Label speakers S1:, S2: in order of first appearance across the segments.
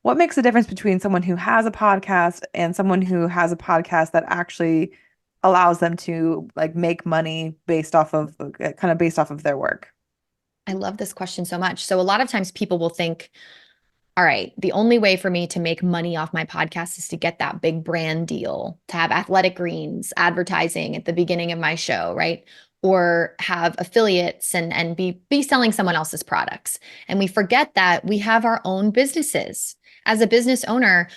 S1: What makes the difference between someone who has a podcast and someone who has a podcast that actually allows them to like make money based off of kind of based off of their work?
S2: I love this question so much. So a lot of times people will think, all right, the only way for me to make money off my podcast is to get that big brand deal, to have athletic greens, advertising at the beginning of my show, right? Or have affiliates and be selling someone else's products. And we forget that we have our own businesses. As a business owner,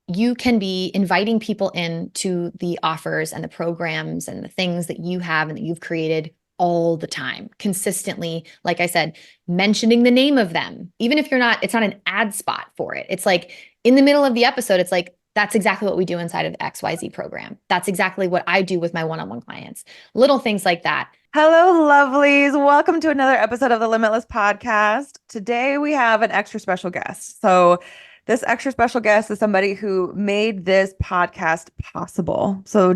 S2: you can be inviting people into the offers and the programs and the things that you have and that you've created all the time, consistently. Like I said, mentioning the name of them, even if it's not an ad spot for it. It's like in the middle of the episode, it's like, that's exactly what we do inside of the XYZ program. That's exactly what I do with my one on one clients. Little things like that.
S1: Hello, lovelies. Welcome to another episode of the Limitless Podcast. Today we have an extra special guest. So, this extra special guest is somebody who made this podcast possible. So,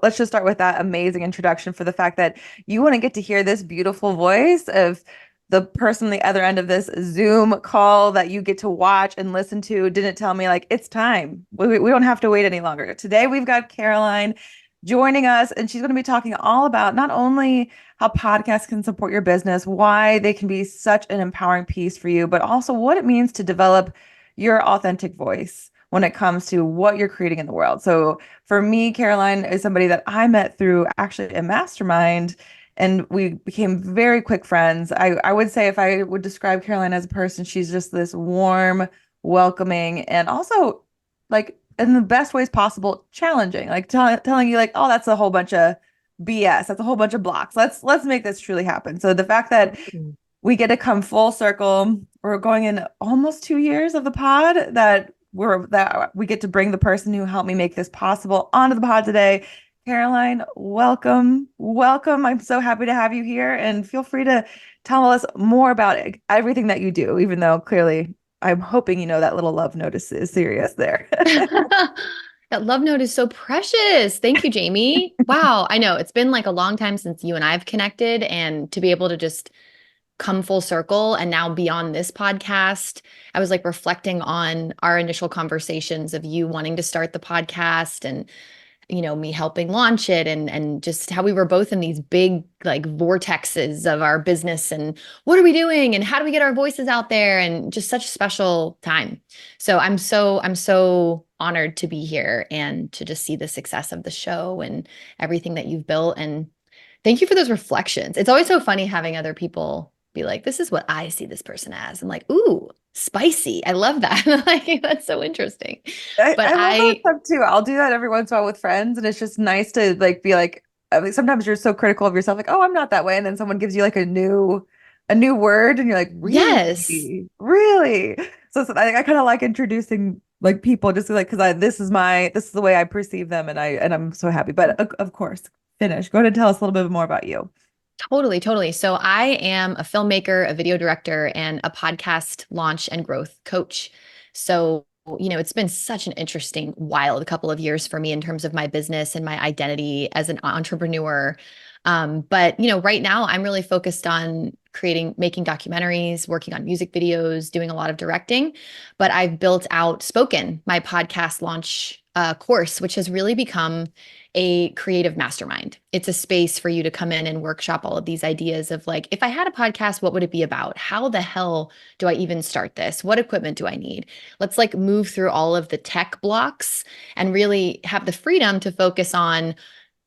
S1: let's just start with that amazing introduction for the fact that you want to get to hear this beautiful voice of the person on the other end of this Zoom call that you get to watch and listen to. Didn't tell me like it's time. We don't have to wait any longer. Today we've got Caroline joining us, and she's going to be talking all about not only how podcasts can support your business, why they can be such an empowering piece for you, but also what it means to develop your authentic voice when it comes to what you're creating in the world. So for me, Caroline is somebody that I met through actually a mastermind, and we became very quick friends. I would say if I would describe Caroline as a person, she's just this warm, welcoming, and also like in the best ways possible, challenging, like telling you like, oh, that's a whole bunch of BS. That's a whole bunch of blocks. Let's make this truly happen. So the fact that we get to come full circle, we're going in almost 2 years of the pod that we get to bring the person who helped me make this possible onto the pod today. Caroline, welcome. Welcome. I'm so happy to have you here, and feel free to tell us more about everything that you do, even though clearly I'm hoping you know that little love notice is serious there.
S2: That love note is so precious. Thank you, Jamie. Wow. I know it's been like a long time since you and I have connected, and to be able to just come full circle and now be on this podcast, I was like reflecting on our initial conversations of you wanting to start the podcast and me helping launch it, and just how we were both in these big like vortexes of our business and what are we doing and how do we get our voices out there, and just such a special time. So I'm so honored to be here and to just see the success of the show and everything that you've built. And thank you for those reflections. It's always so funny having other people be like, this is what I see this person as. I'm like, ooh, spicy. I love that. Like, that's so interesting. But
S1: I love that
S2: I
S1: stuff too. I'll do that every once in a while with friends, and it's just nice to like be like, I mean, sometimes you're so critical of yourself, like, oh, I'm not that way, and then someone gives you like a new word, and you're like,
S2: Yes,
S1: really, really. So I kind of like introducing like people just like because I this is the way I perceive them, and I'm so happy. But of course, finish. Go ahead and tell us a little bit more about you.
S2: totally, totally. So I am a filmmaker, a video director, and a podcast launch and growth coach. So, it's been such an interesting wild couple of years for me in terms of my business and my identity as an entrepreneur. But right now I'm really focused on making documentaries, working on music videos, doing a lot of directing. But I've built out Spoken, my podcast launch course, which has really become a creative mastermind. It's a space for you to come in and workshop all of these ideas of like, if I had a podcast, what would it be about? How the hell do I even start this? What equipment do I need? Let's like move through all of the tech blocks and really have the freedom to focus on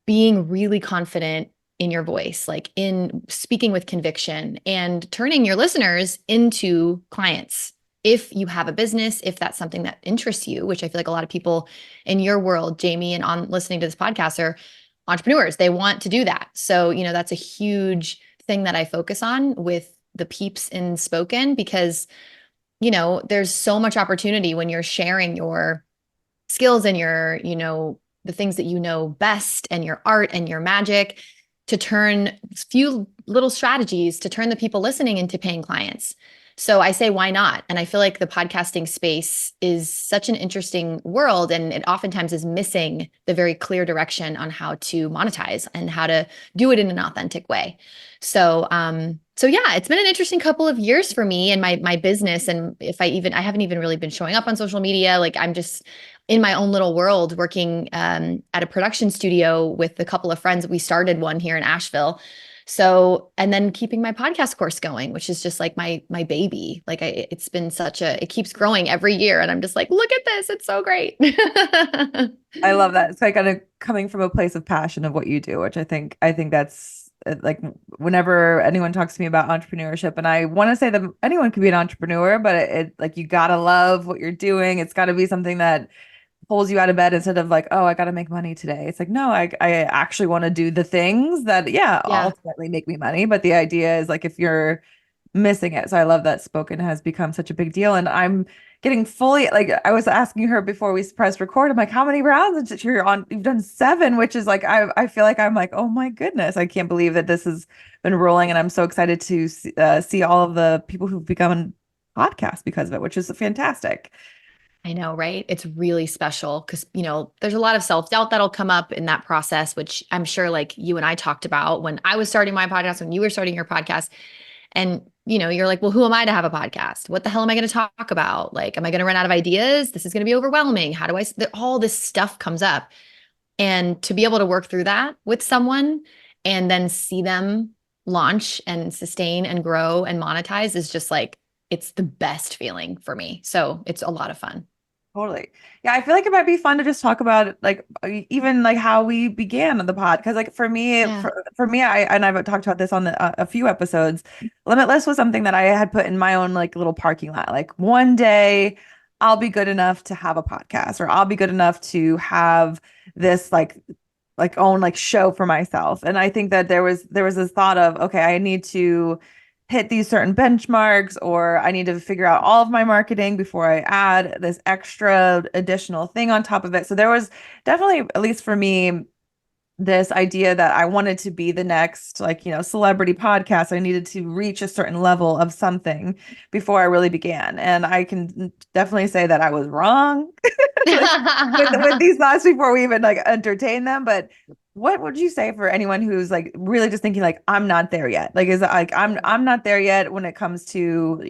S2: being really confident in your voice, like in speaking with conviction and turning your listeners into clients. If you have a business, if that's something that interests you, which I feel like a lot of people in your world, Jamie, and on listening to this podcast are entrepreneurs, they want to do that. So, that's a huge thing that I focus on with the peeps in Spoken because, there's so much opportunity when you're sharing your skills and the things that you know best and your art and your magic to turn few little strategies to turn the people listening into paying clients. So I say, why not? And I feel like the podcasting space is such an interesting world, and it oftentimes is missing the very clear direction on how to monetize and how to do it in an authentic way. So yeah, it's been an interesting couple of years for me and my business. And I haven't even really been showing up on social media. Like I'm just in my own little world working at a production studio with a couple of friends. We started one here in Asheville. So, and then keeping my podcast course going, which is just like my baby. Like it's been it keeps growing every year. And I'm just like, look at this. It's so great.
S1: I love that. It's like kind of coming from a place of passion of what you do, which I think that's like whenever anyone talks to me about entrepreneurship, and I want to say that anyone can be an entrepreneur, but it like you gotta love what you're doing. It's got to be something that pulls you out of bed instead of like, oh, I got to make money today. It's like, no, I actually want to do the things that, yeah,
S2: Yeah.
S1: ultimately make me money. But the idea is like if you're missing it. So I love that spoken has become such a big deal. And I'm getting fully like I was asking her before we pressed record. I'm like, how many rounds? And you're on, you've done 7, which is like I feel like I'm like, oh my goodness, I can't believe that this has been rolling. And I'm so excited to see all of the people who've become podcasts because of it, which is fantastic.
S2: I know, right? It's really special because, there's a lot of self-doubt that'll come up in that process, which I'm sure like you and I talked about when I was starting my podcast, when you were starting your podcast. And, you're like, well, who am I to have a podcast? What the hell am I going to talk about? Like, am I going to run out of ideas? This is going to be overwhelming. How do all this stuff comes up. And to be able to work through that with someone and then see them launch and sustain and grow and monetize is just like, it's the best feeling for me. So it's a lot of fun.
S1: Totally. Yeah, I feel like it might be fun to just talk about like even like how we began on the pod. Because like for me,
S2: Yeah.
S1: for me, I've talked about this on a few episodes. Limitless was something that I had put in my own like little parking lot. Like one day I'll be good enough to have a podcast, or I'll be good enough to have this like own like show for myself. And I think that there was this thought of, okay, I need to hit these certain benchmarks, or I need to figure out all of my marketing before I add this extra additional thing on top of it. So there was definitely, at least for me, this idea that I wanted to be the next, like, celebrity podcast. I needed to reach a certain level of something before I really began. And I can definitely say that I was wrong like with these thoughts before we even like entertain them. But what would you say for anyone who's like really just thinking like I'm not there yet? Like is it like I'm not there yet when it comes to,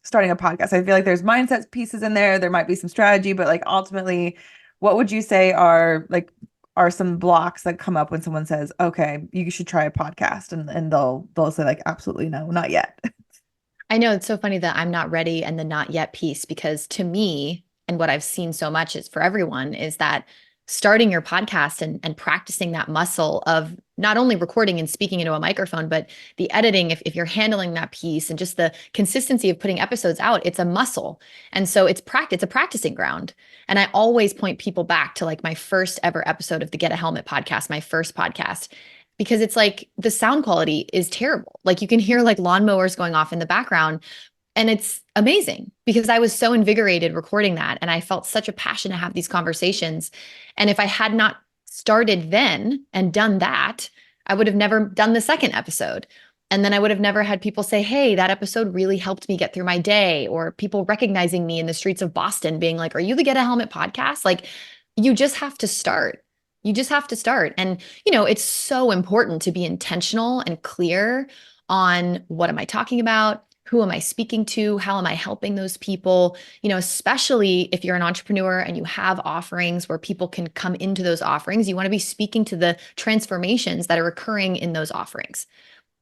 S1: starting a podcast. I feel like there's mindset pieces in there. There might be some strategy, but like ultimately, what would you say are some blocks that come up when someone says, "Okay, you should try a podcast," and they'll say like, "Absolutely no, not yet."
S2: I know it's so funny that I'm not ready and the not yet piece, because to me, and what I've seen so much is for everyone, is that starting your podcast and practicing that muscle of not only recording and speaking into a microphone, but the editing, if you're handling that piece and just the consistency of putting episodes out, it's a muscle. And so it's practice, a practicing ground. And I always point people back to like my first ever episode of the Get a Helmet podcast, my first podcast, because it's like the sound quality is terrible. Like you can hear like lawnmowers going off in the background, and it's amazing because I was so invigorated recording that. And I felt such a passion to have these conversations. And if I had not started then and done that, I would have never done the second episode. And then I would have never had people say, hey, that episode really helped me get through my day, or people recognizing me in the streets of Boston being like, are you the Get a Helmet podcast? Like you just have to start. You just have to start. And, it's so important to be intentional and clear on what am I talking about? Who am I speaking to? How am I helping those people? Especially if you're an entrepreneur and you have offerings where people can come into those offerings, you want to be speaking to the transformations that are occurring in those offerings.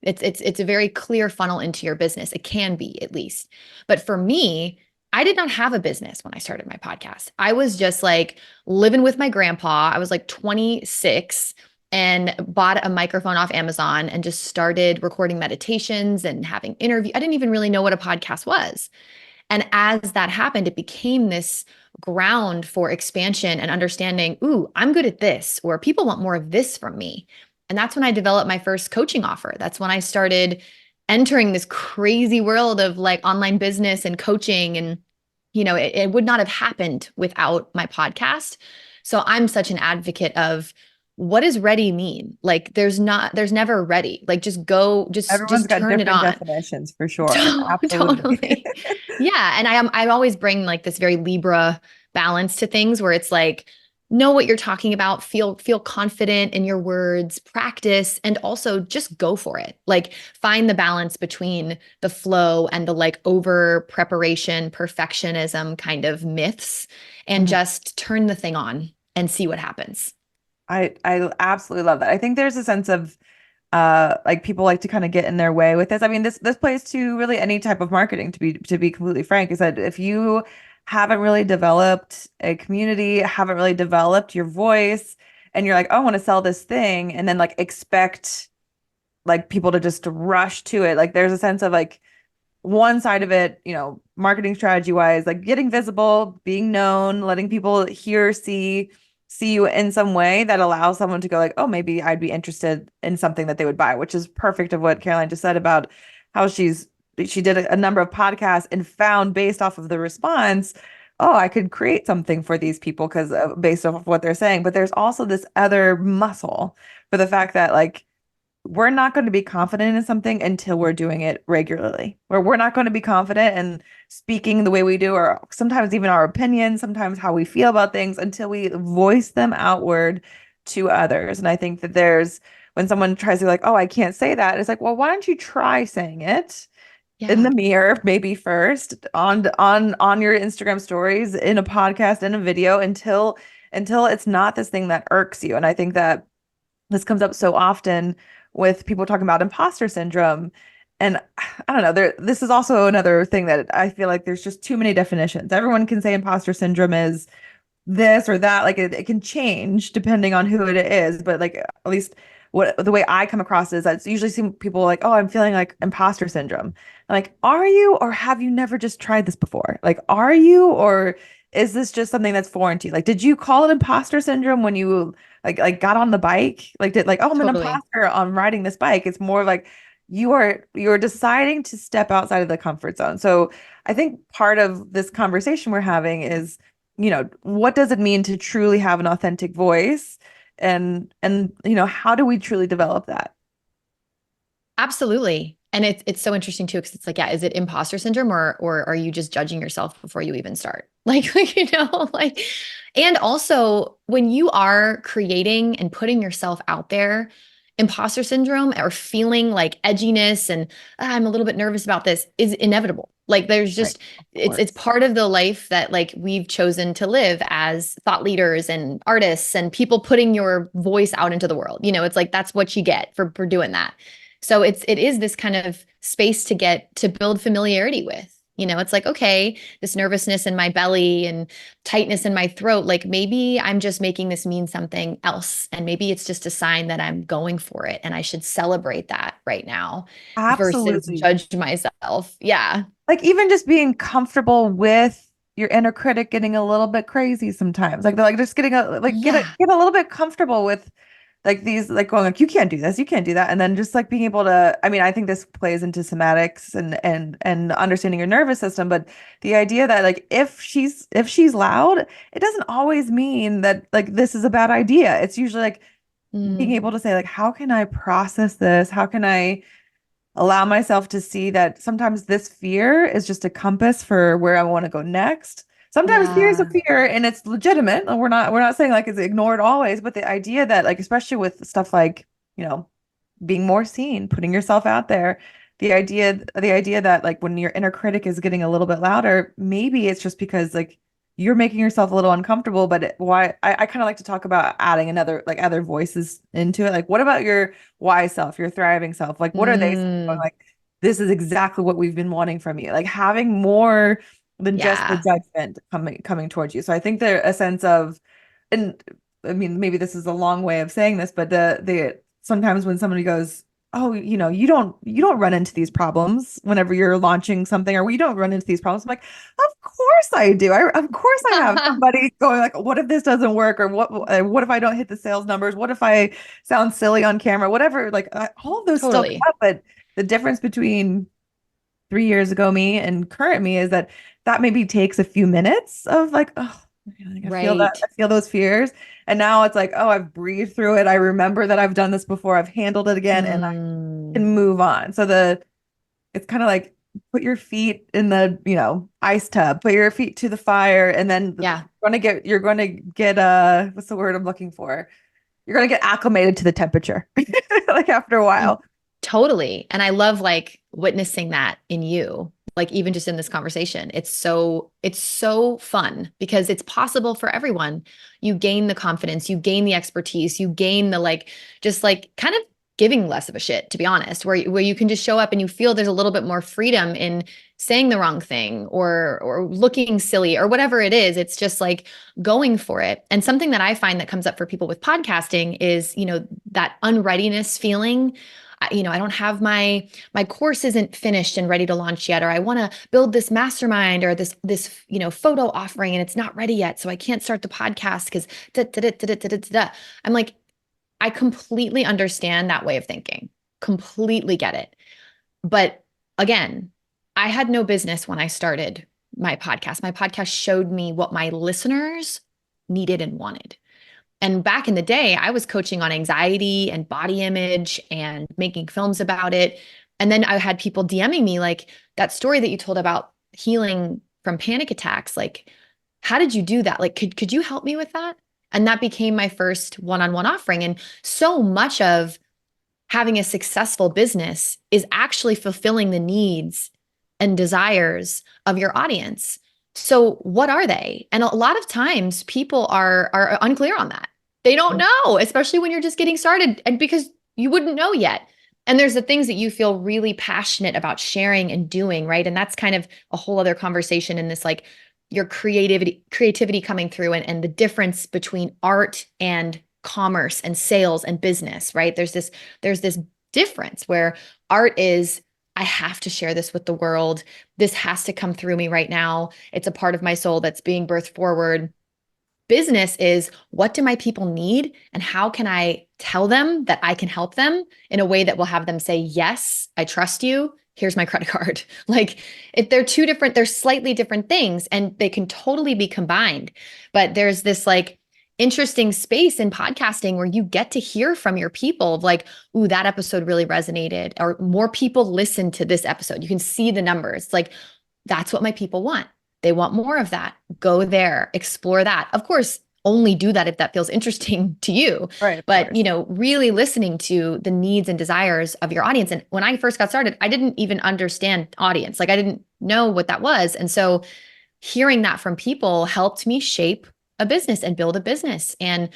S2: It's a very clear funnel into your business. It can be, at least. But for me, I did not have a business when I started my podcast. I was just like living with my grandpa. I was like 26 and bought a microphone off Amazon and just started recording meditations and having interviews. I didn't even really know what a podcast was. And as that happened, it became this ground for expansion and understanding, ooh, I'm good at this, or people want more of this from me. And that's when I developed my first coaching offer. That's when I started entering this crazy world of like online business and coaching. And, it would not have happened without my podcast. So I'm such an advocate of what does ready mean? Like there's never ready. Like just go,
S1: Everyone's
S2: just
S1: got
S2: turn it
S1: different
S2: on.
S1: definitions for sure. Absolutely.
S2: Totally. Yeah. And I always bring like this very Libra balance to things where it's like, know what you're talking about, feel confident in your words, practice, and also just go for it. Like find the balance between the flow and the like over preparation, perfectionism kind of myths, and
S1: Mhm.
S2: just turn the thing on and see what happens.
S1: I absolutely love that. I think there's a sense of like people like to kind of get in their way with this. I mean, this plays to really any type of marketing, to be completely frank, is that if you haven't really developed a community, haven't really developed your voice, and you're like, oh, I want to sell this thing, and then like expect like people to just rush to it. Like there's a sense of like one side of it, marketing strategy wise, like getting visible, being known, letting people hear, see you in some way that allows someone to go like, oh, maybe I'd be interested in something that they would buy, which is perfect of what Caroline just said about how she did a number of podcasts and found based off of the response, oh, I could create something for these people because based off of what they're saying. But there's also this other muscle for the fact that like we're not going to be confident in something until we're doing it regularly. Where we're not going to be confident in speaking the way we do, or sometimes even our opinions, sometimes how we feel about things until we voice them outward to others. And I think that there's when someone tries to like, oh, I can't say that, it's like, well, why don't you try saying it in
S2: Yeah.
S1: the mirror maybe first on your Instagram stories, in a podcast, in a video until it's not this thing that irks you. And I think that this comes up so often with people talking about imposter syndrome. And I don't know, this is also another thing that I feel like there's just too many definitions. Everyone can say imposter syndrome is this or that. Like it can change depending on who it is. But like at least what the way I come across is I usually see people like, oh, I'm feeling like imposter syndrome. I'm like, are you, or have you never just tried this before? Like, are you, or is this just something that's foreign to you? Like, did you call it imposter syndrome when you like got on the bike? Like did like, oh, I'm an
S2: Totally.
S1: imposter on riding this bike. It's more like you're deciding to step outside of the comfort zone. So I think part of this conversation we're having is, what does it mean to truly have an authentic voice? And how do we truly develop that?
S2: Absolutely. And it's so interesting too, because it's like, yeah, is it imposter syndrome or are you just judging yourself before you even start? Like, like, and also when you are creating and putting yourself out there, imposter syndrome or feeling like edginess and I'm a little bit nervous about this is inevitable. Like there's
S1: Right.
S2: just
S1: Of
S2: it's
S1: course.
S2: part of the life that like we've chosen to live as thought leaders and artists and people putting your voice out into the world. It's like that's what you get for doing that. So it is this kind of space to build familiarity with. It's like, okay, this nervousness in my belly and tightness in my throat, like maybe I'm just making this mean something else. And maybe it's just a sign that I'm going for it and I should celebrate that right now versus
S1: Absolutely.
S2: judge myself. Yeah.
S1: Like even just being comfortable with your inner critic getting a little bit crazy sometimes. Like they're like just getting
S2: Yeah.
S1: get a little bit comfortable with like these like going like you can't do this, you can't do that. And then just like being able to, I mean, I think this plays into somatics and understanding your nervous system, but the idea that like if she's loud, it doesn't always mean that like this is a bad idea. It's usually like being
S2: Mm,
S1: able to say like how can I process this? How can I allow myself to see that sometimes this fear is just a compass for where I want to go next. Sometimes fear is a
S2: yeah.
S1: fear and it's legitimate. And we're not saying like it's ignored always, but the idea that like especially with stuff like, you know, being more seen, putting yourself out there, the idea that like when your inner critic is getting a little bit louder, maybe it's just because like you're making yourself a little uncomfortable. But why I kind of like to talk about adding another like other voices into it. Like, what about your why self, your thriving self? Like, what are they saying? Going,
S2: Mm,
S1: like, this is exactly what we've been wanting from you. Like having more than just the
S2: yeah.
S1: judgment coming towards you. So I think there a sense of, and I mean, maybe this is a long way of saying this, but the sometimes when somebody goes, oh, you don't run into these problems whenever you're launching something, or we don't run into these problems. I'm like, of course I do. Of course I have somebody going like, what if this doesn't work, or what if I don't hit the sales numbers? What if I sound silly on camera? Whatever, like all of those still come
S2: Totally.
S1: up. But the difference between 3 years ago me and current me is that maybe takes a few minutes of like, oh, Like, I
S2: Right.
S1: feel those fears. And now it's like, oh, I've breathed through it. I remember that I've done this before. I've handled it again and I
S2: Mm,
S1: can move on. So it's kind of like put your feet in the, ice tub, put your feet to the fire, and then
S2: yeah.
S1: you're going to get what's the word I'm looking for? You're going to get acclimated to the temperature like after a
S2: Mm,
S1: while.
S2: totally. And I love like witnessing that in you, like even just in this conversation. It's so fun because it's possible for everyone. You gain the confidence, you gain the expertise, you gain the like just like kind of giving less of a shit, to be honest, where you can just show up and you feel there's a little bit more freedom in saying the wrong thing or looking silly or whatever it is. It's just like going for it. And something that I find that comes up for people with podcasting is, that unreadiness feeling. I don't have my course isn't finished and ready to launch yet, or I want to build this mastermind or this photo offering and it's not ready yet, so I can't start the podcast because I'm like, I completely understand that way of thinking, completely get it. But again, I had no business when I started my podcast. My podcast showed me what my listeners needed and wanted. And back in the day, I was coaching on anxiety and body image and making films about it. And then I had people DMing me like that story that you told about healing from panic attacks. Like, how did you do that? Like, could you help me with that? And that became my first one-on-one offering. And so much of having a successful business is actually fulfilling the needs and desires of your audience. So what are they? And a lot of times people are unclear on that. They don't know, especially when you're just getting started and because you wouldn't know yet. And there's the things that you feel really passionate about sharing and doing, right? And that's kind of a whole other conversation in this like your creativity coming through and the difference between art and commerce and sales and business, right? There's this difference where art is I have to share this with the world. This has to come through me right now. It's a part of my soul that's being birthed forward. Business is what do my people need and how can I tell them that I can help them in a way that will have them say, yes, I trust you. Here's my credit card. Like if they're slightly different things and they can totally be combined. But there's this like interesting space in podcasting where you get to hear from your people of like, ooh, that episode really resonated, or more people listen to this episode. You can see the numbers. Like that's what my people want. They want more of that. Go there, explore that. Of course, only do that if that feels interesting to you.
S1: Right, of
S2: But,
S1: course.
S2: really listening to the needs and desires of your audience. And when I first got started, I didn't even understand audience. Like I didn't know what that was. And so hearing that from people helped me shape a business and build a business. And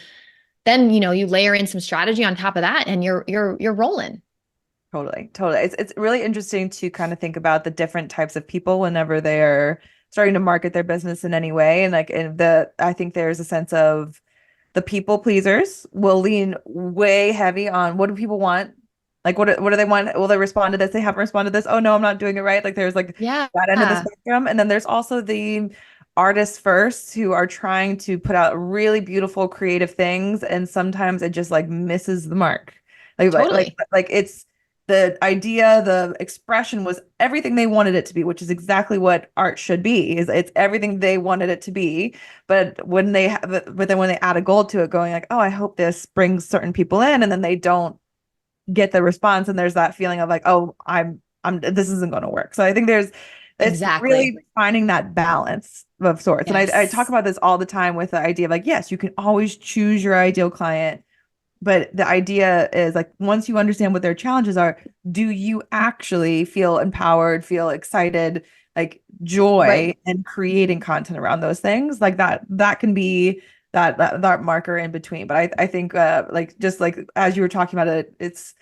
S2: then, you layer in some strategy on top of that and you're rolling.
S1: Totally, totally. It's really interesting to kind of think about the different types of people whenever they're starting to market their business in any way. And like I think there's a sense of the people pleasers will lean way heavy on what do people want? Like what do they want? Will they respond to this? They haven't responded to this. Oh no, I'm not doing it right. Like there's like
S2: Yeah.
S1: that end of the spectrum. And then there's also the artists first who are trying to put out really beautiful creative things and sometimes it just like misses the mark.
S2: Totally.
S1: Like it's the idea, the expression was everything they wanted it to be, which is exactly what art should be. Is it's everything they wanted it to be. But but then when they add a goal to it, going like, oh, I hope this brings certain people in, and then they don't get the response, and there's that feeling of like, oh, this isn't going to work. So I think it's
S2: Exactly.
S1: really finding that balance of sorts. And I talk
S2: Yes.
S1: about this all the time with the idea of like, yes, you can always choose your ideal client but the idea is like once you understand what their challenges are, do you actually feel empowered, feel excited, like joy
S2: Right.
S1: and creating content around those things? Like that can be that marker in between. But I think like just like as you were talking about it, it's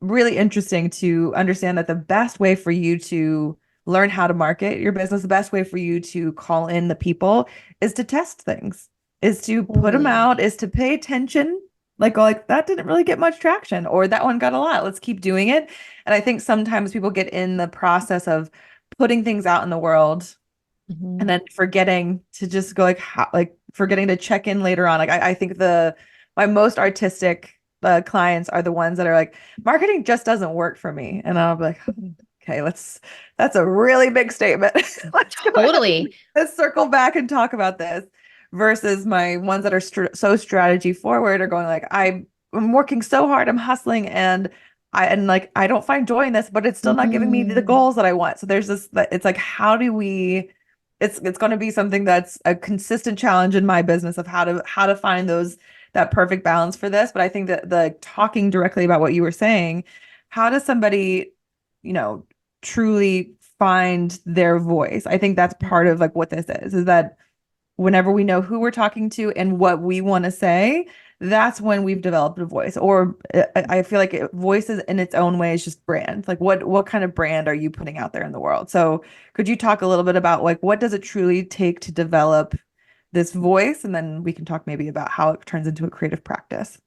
S1: really interesting to understand that the best way for you to learn how to market your business, the best way for you to call in the people is to test things, is to put them
S2: Totally.
S1: out, is to pay attention. Like that didn't really get much traction, or that one got a lot. Let's keep doing it. And I think sometimes people get in the process of putting things out in the world and
S2: Mhm.
S1: then forgetting to just go like forgetting to check in later on. Like I think my most artistic clients are the ones that are like marketing just doesn't work for me, and I'll be like, okay, that's a really big statement. Let's go ahead.
S2: Totally.
S1: Let's circle back and talk about this. versus my ones that are so strategy forward are going like, I'm working so hard, I'm hustling, and I don't find joy in this, but it's still not giving me the
S2: Mm.
S1: goals that I want. So there's this, it's like, how do we, it's going to be something that's a consistent challenge in my business of how to find that perfect balance for this. But I think that the talking directly about what you were saying, how does somebody, you know, truly find their voice? I think that's part of like what this is that whenever we know who we're talking to and what we want to say, that's when we've developed a voice. Or I feel like voice is in its own way is just brand. Like what kind of brand are you putting out there in the world? So could you talk a little bit about like what does it truly take to develop this voice? And then we can talk maybe about how it turns into a creative practice.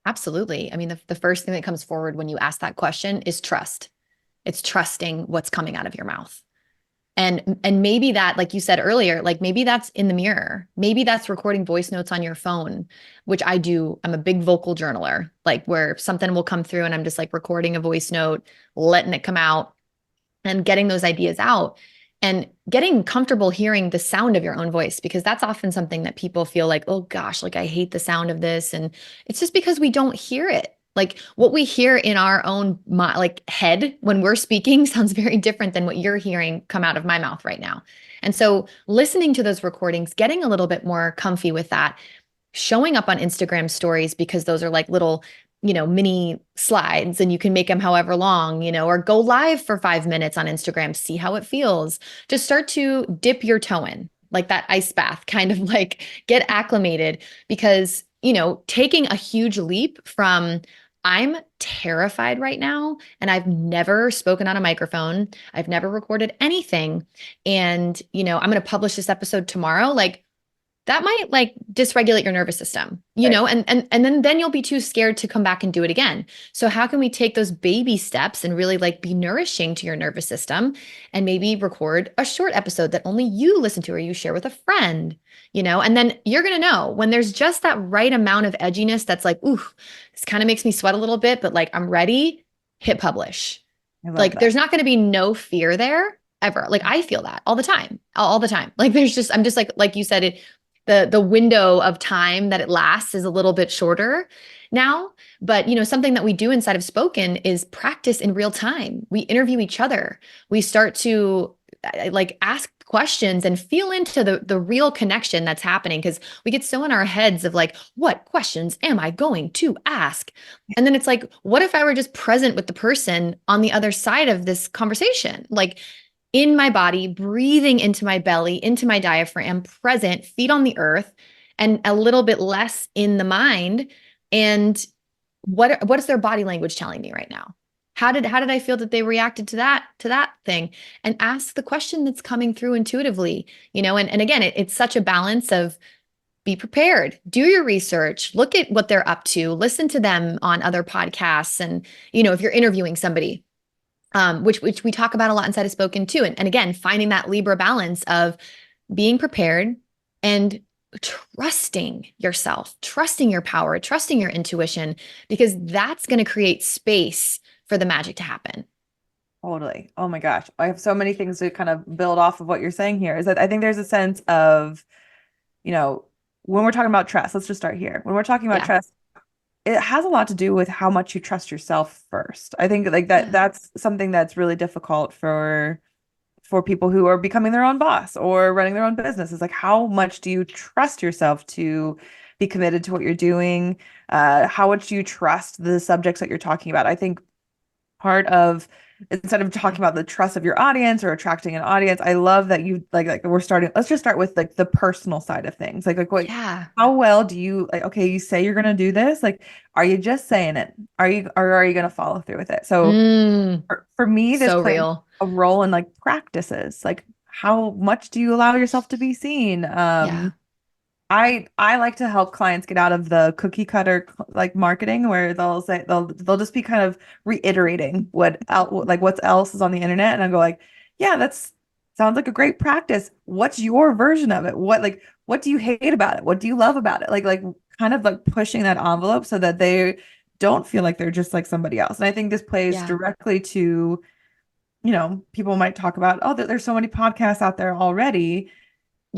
S2: Absolutely. I mean, the first thing that comes forward when you ask that question is trust. It's trusting what's coming out of your mouth. And maybe that, like you said earlier, like maybe that's in the mirror. Maybe that's recording voice notes on your phone, which I do. I'm a big vocal journaler, like where something will come through and I'm just like recording a voice note, letting it come out and getting those ideas out and getting comfortable hearing the sound of your own voice, because that's often something that people feel like, oh gosh, like I hate the sound of this. And it's just because we don't hear it. Like what we hear in our own like head when we're speaking sounds very different than what you're hearing come out of my mouth right now. And so listening to those recordings, getting a little bit more comfy with that, showing up on Instagram stories, because those are like little, mini slides and you can make them however long, or go live for 5 minutes on Instagram, see how it feels. Just start to dip your toe in, like that ice bath, kind of like get acclimated, because, taking a huge leap from I'm terrified right now and I've never spoken on a microphone, I've never recorded anything, and, I'm going to publish this episode tomorrow, like that might like dysregulate your nervous system,
S1: Right.
S2: and then you'll be too scared to come back and do it again. So how can we take those baby steps and really like be nourishing to your nervous system and maybe record a short episode that only you listen to or you share with a friend, and then you're going to know when there's just that right amount of edginess that's like, ooh, this kind of makes me sweat a little bit, but like I'm ready, hit publish.
S1: I love
S2: Like
S1: that.
S2: there's not going to be no fear there ever. Like I feel that all the time, all the time. Like I'm just like you said, the window of time that it lasts is a little bit shorter now. But something that we do inside of Spoken is practice in real time. We interview each other. We start to like ask questions and feel into the real connection that's happening, because we get so in our heads of like, what questions am I going to ask? And then it's like, what if I were just present with the person on the other side of this conversation? Like in my body, breathing into my belly, into my diaphragm, present, feet on the earth, and a little bit less in the mind. And what is their body language telling me right now? How did I feel that they reacted to that thing? And ask the question that's coming through intuitively, and again, it's such a balance of be prepared, do your research, look at what they're up to, listen to them on other podcasts. And, if you're interviewing somebody, which we talk about a lot inside of Spoken too. And again, finding that Libra balance of being prepared and trusting yourself, trusting your power, trusting your intuition, because that's going to create space for the magic to happen.
S1: Totally. Oh my gosh. I have so many things to kind of build off of what you're saying here is that I think there's a sense of, you know, when we're talking about trust, let's just start here. When we're talking about
S2: Yeah.
S1: trust, it has a lot to do with how much you trust yourself first. I think like
S2: Yeah.
S1: that's something that's really difficult for people who are becoming their own boss or running their own business. Is like how much do you trust yourself to be committed to what you're doing? How much do you trust the subjects that you're talking about? I think part of instead of talking about the trust of your audience or attracting an audience, I love that you like we're starting, let's just start with like the personal side of things. Like what
S2: Yeah.
S1: how well do you like okay, you say you're gonna do this, like are you just saying it? Are you gonna follow through with it? So
S2: Mm,
S1: for me, this
S2: so
S1: plays
S2: real.
S1: a role in like practices. Like how much do you allow yourself to be seen?
S2: Yeah.
S1: I like to help clients get out of the cookie cutter like marketing where they'll say they'll just be kind of reiterating like what else is on the internet and I go like, yeah, that's sounds like a great practice. What's your version of it? What do you hate about it? What do you love about it? Like kind of like pushing that envelope so that they don't feel like they're just like somebody else. And I think this plays
S2: Yeah.
S1: directly to, people might talk about, oh, there's so many podcasts out there already.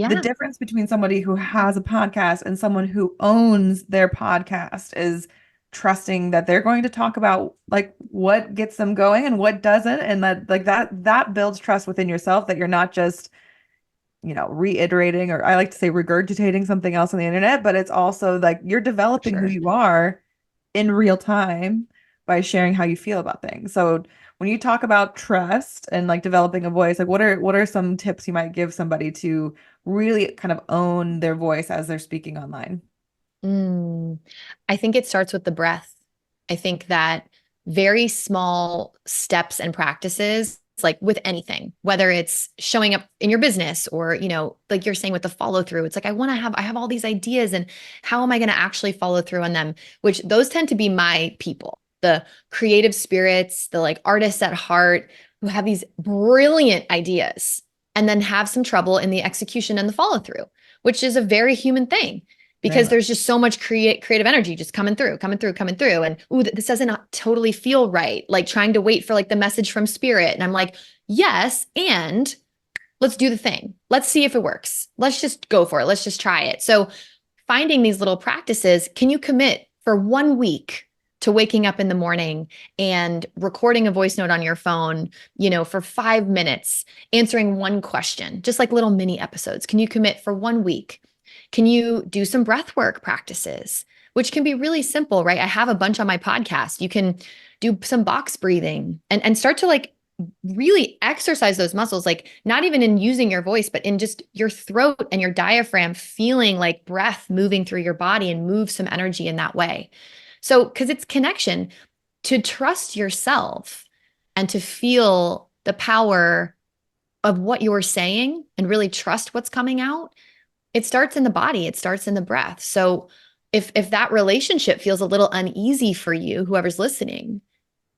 S1: the
S2: Yeah,
S1: difference between somebody who has a podcast and someone who owns their podcast is trusting that they're going to talk about like what gets them going and what doesn't, and that like that builds trust within yourself that you're not just, reiterating, or I like to say regurgitating something else on the internet, but it's also like you're
S2: for
S1: developing who
S2: sure.
S1: you are in real time by sharing how you feel about things. So when you talk about trust and like developing a voice, like what are some tips you might give somebody to really kind of own their voice as they're speaking online?
S2: Mm, I think it starts with the breath. I think that very small steps and practices, like with anything, whether it's showing up in your business or, like you're saying with the follow through, it's like I have all these ideas and how am I going to actually follow through on them? Which those tend to be my people, the creative spirits, the like artists at heart who have these brilliant ideas and then have some trouble in the execution and the follow through, which is a very human thing
S1: Very
S2: because
S1: much.
S2: there's just so much creative energy just coming through. And ooh, this doesn't totally feel right. Like trying to wait for like the message from spirit. And I'm like, yes, and let's do the thing. Let's see if it works. Let's just go for it. Let's just try it. So finding these little practices, can you commit for 1 week to waking up in the morning and recording a voice note on your phone, for 5 minutes, answering one question, just like little mini episodes? Can you commit for 1 week? Can you do some breath work practices, which can be really simple, right? I have a bunch on my podcast. You can do some box breathing and start to like really exercise those muscles, like not even in using your voice, but in just your throat and your diaphragm, feeling like breath moving through your body and move some energy in that way. So, because it's connection to trust yourself and to feel the power of what you're saying and really trust what's coming out, it starts in the body, it starts in the breath. So if that relationship feels a little uneasy for you, whoever's listening,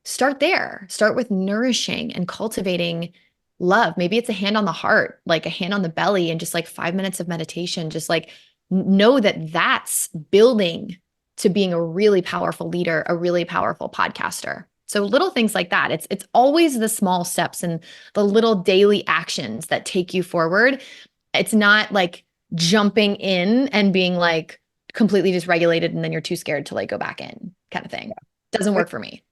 S2: start there. Start with nourishing and cultivating love. Maybe it's a hand on the heart, like a hand on the belly, and just like 5 minutes of meditation. Just like know that that's building to being a really powerful leader, a really powerful podcaster. So little things like that. It's always the small steps and the little daily actions that take you forward. It's not like jumping in and being like completely dysregulated and then you're too scared to like go back in kind of thing. Doesn't
S1: Which
S2: work for me.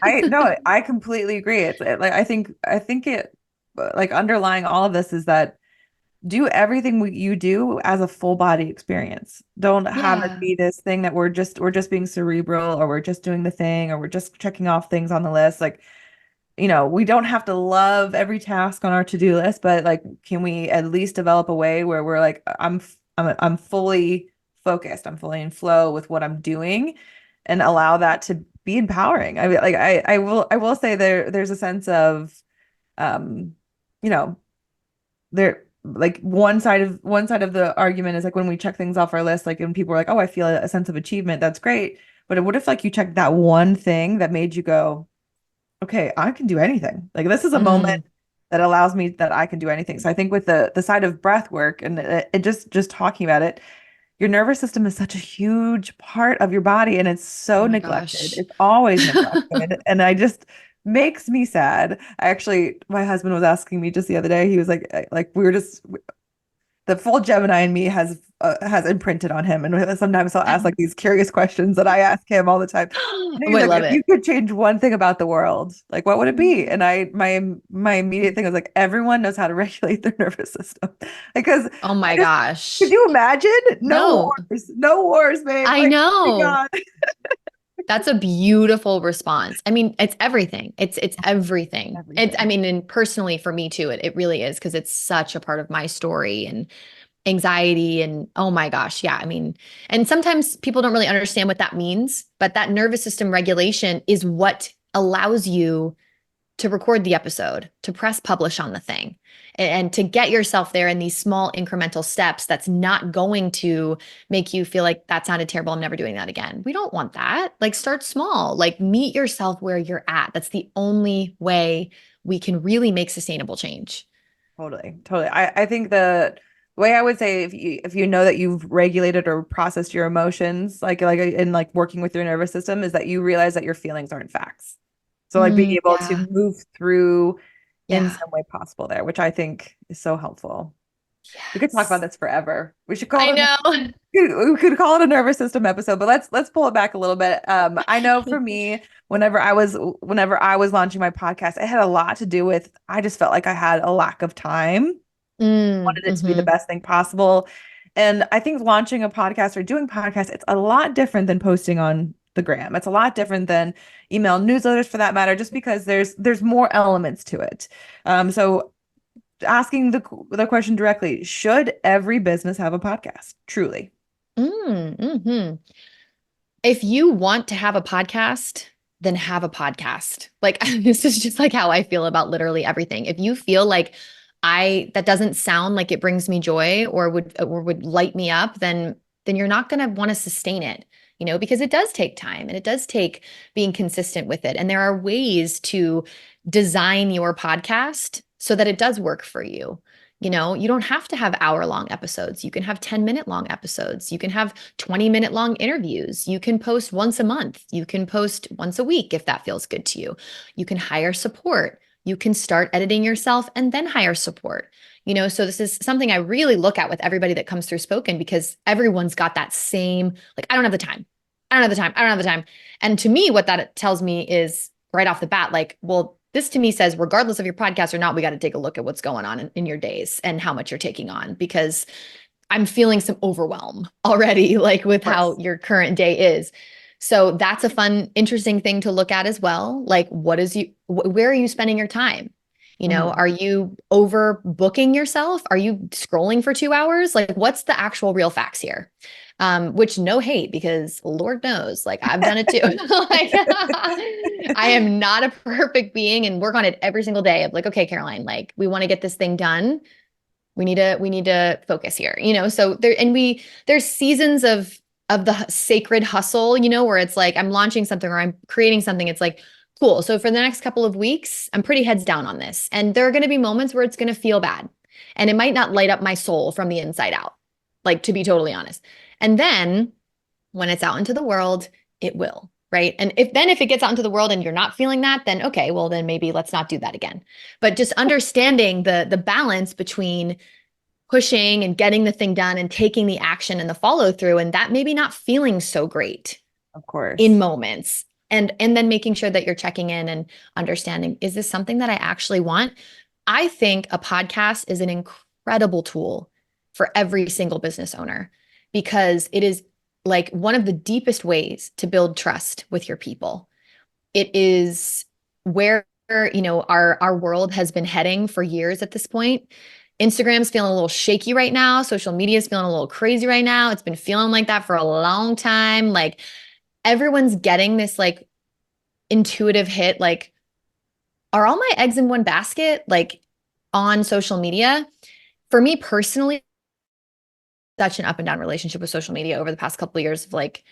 S1: I no, I completely agree. Like I think it like underlying all of this is that do everything you do as a full body experience. Don't have it
S2: Yeah.
S1: be this thing that we're just being cerebral, or we're just doing the thing, or we're just checking off things on the list. Like, we don't have to love every task on our to-do list, but like, can we at least develop a way where we're like, I'm fully focused, I'm fully in flow with what I'm doing, and allow that to be empowering. I mean, like I will say there's a sense of, um, you know, there like one side of the argument is like when we check things off our list, like when people are like, oh, I feel a sense of achievement, that's great. But what if like you checked that one thing that made you go, okay, I can do anything. Like this is a moment
S2: Mm,
S1: that allows me that I can do anything. So I think with the side of breath work and it just talking about it, your nervous system is such a huge part of your body and it's
S2: oh
S1: so
S2: my
S1: neglected.
S2: gosh.
S1: It's always neglected. And I just makes me sad. My husband was asking me just the other day, he was like we were just the full Gemini in me has imprinted on him, and sometimes I'll ask like these curious questions that I ask him all the time. And
S2: Oh,
S1: he's
S2: I
S1: like,
S2: love
S1: if you
S2: it.
S1: could change one thing about the world, like what would it be? And my immediate thing was like, everyone knows how to regulate their nervous system, because
S2: Oh
S1: I
S2: my
S1: just could
S2: gosh.
S1: you imagine?
S2: No,
S1: No wars, babe.
S2: I
S1: Like, oh my
S2: know.
S1: God.
S2: That's a beautiful response. I mean, it's everything. It's everything. It's, I
S1: Everything.
S2: mean, and personally for me too, it really is because it's such a part of my story and anxiety and oh my gosh, yeah. I mean, and sometimes people don't really understand what that means, but that nervous system regulation is what allows you to record the episode, to press publish on the thing, and to get yourself there in these small incremental steps that's not going to make you feel like that sounded terrible. I'm never doing that again. We don't want that. Like, start small, like, meet yourself where you're at. That's the only way we can really make sustainable change.
S1: Totally, totally. I think the way I would say, if you know that you've regulated or processed your emotions, like in like working with your nervous system, is that you realize that your feelings aren't facts. So like being able to
S2: Yeah.
S1: move through in
S2: Yeah.
S1: some way possible there, which I think is so helpful. We could talk about
S2: Yes.
S1: this forever. We should call
S2: I
S1: it
S2: know.
S1: we could call it a nervous system episode, but let's pull it back a little bit. I know for me, whenever I was launching my podcast, it had a lot to do with I just felt like I had a lack of time, wanted it to be the
S2: Hmm.
S1: best thing possible. And I think launching a podcast or doing podcasts, it's a lot different than posting on the gram. It's a lot different than email newsletters for that matter, just because there's more elements to it. So asking the question directly, should every business have a podcast? Truly.
S2: Mm-hmm. If you want to have a podcast, then have a podcast. Like this is just like how I feel about literally everything. If you feel like that doesn't sound like it brings me joy or would light me up, then you're not going to want to sustain it, because it does take time and it does take being consistent with it. And there are ways to design your podcast so that it does work for you. You don't have to have hour-long episodes. You can have 10-minute long episodes. You can have 20-minute long interviews. You can post once a month. You can post once a week if that feels good to you. You can hire support. You can start editing yourself and then hire support. So this is something I really look at with everybody that comes through Spoken, because everyone's got that same, like, I don't have the time. I don't have the time. I don't have the time. And to me, what that tells me is right off the bat, like, well, this to me says, regardless of your podcast or not, we got to take a look at what's going on in your days and how much you're taking on, because I'm feeling some overwhelm already, like with
S1: Of
S2: how
S1: course.
S2: your current day is. So that's a fun, interesting thing to look at as well. Like, where are you spending your time?
S1: Mhm.
S2: Are you overbooking yourself? Are you scrolling for 2 hours? Like, what's the actual real facts here? Which no hate, because Lord knows, like I've done it too. Like I am not a perfect being and work on it every single day of like, okay, Caroline, like we want to get this thing done. We need to focus here, so there's seasons of the sacred hustle, where it's like I'm launching something or I'm creating something. It's like, cool. So for the next couple of weeks, I'm pretty heads down on this. And there are going to be moments where it's going to feel bad. And it might not light up my soul from the inside out, like to be totally honest. And then when it's out into the world, it will. Right. And if it gets out into the world and you're not feeling that, then okay, well, then maybe let's not do that again. But just understanding the balance between pushing and getting the thing done and taking the action and the follow through, and that maybe not feeling so great
S1: Of
S2: in
S1: course.
S2: moments, and then making sure that you're checking in and understanding, is this something that I actually want? I think a podcast is an incredible tool for every single business owner, because it is like one of the deepest ways to build trust with your people. It is where our world has been heading for years at this point. Instagram's feeling a little shaky right now. Social media is feeling a little crazy right now. It's been feeling like that for a long time. Like everyone's getting this like intuitive hit, like, are all my eggs in one basket, like on social media? For me personally, such an up and down relationship with social media over the past couple of years of like,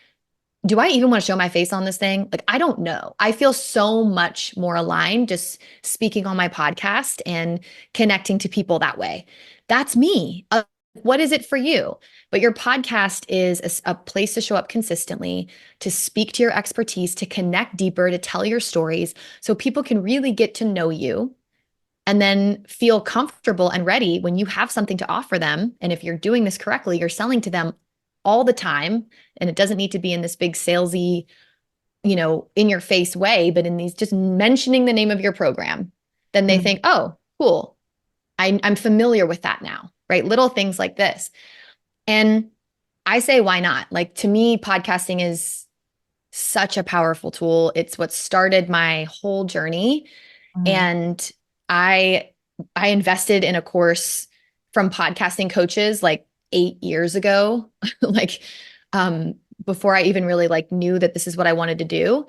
S2: do I even want to show my face on this thing? Like, I don't know. I feel so much more aligned just speaking on my podcast and connecting to people that way. That's me. What is it for you? But your podcast is a place to show up consistently, to speak to your expertise, to connect deeper, to tell your stories so people can really get to know you and then feel comfortable and ready when you have something to offer them. And if you're doing this correctly, you're selling to them all the time. And it doesn't need to be in this big salesy, in your face way, but in these just mentioning the name of your program. Then they
S1: Mhm.
S2: think, oh, cool. I'm familiar with that now, right? Little things like this. And I say, why not? Like to me, podcasting is such a powerful tool. It's what started my whole journey.
S1: Mhm.
S2: And I I invested in a course from podcasting coaches like 8 years ago, like um, before I even really like knew that this is what I wanted to do.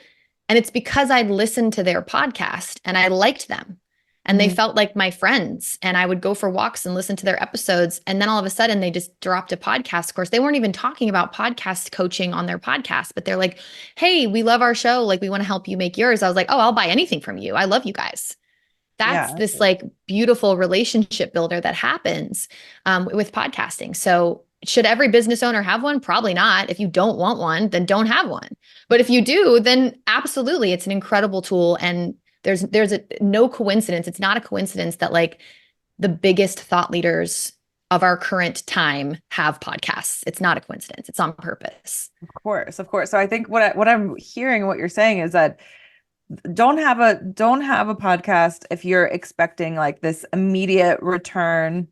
S2: And it's because I'd listened to their podcast and I liked them. And they
S1: Mhm.
S2: felt like my friends. And I would go for walks and listen to their episodes. And then all of a sudden, they just dropped a podcast course. They weren't even talking about podcast coaching on their podcast, but they're like, hey, we love our show. Like, we want to help you make yours. I was like, oh, I'll buy anything from you. I love you guys. That's
S1: Yeah.
S2: this like beautiful relationship builder that happens with podcasting. So, should every business owner have one? Probably not. If you don't want one, then don't have one. But if you do, then absolutely, it's an incredible tool. And there's no coincidence. It's not a coincidence that like the biggest thought leaders of our current time have podcasts. It's not a coincidence. It's on purpose.
S1: Of course, of course. So I think what I'm hearing, what you're saying is that don't have a podcast if you're expecting like this immediate return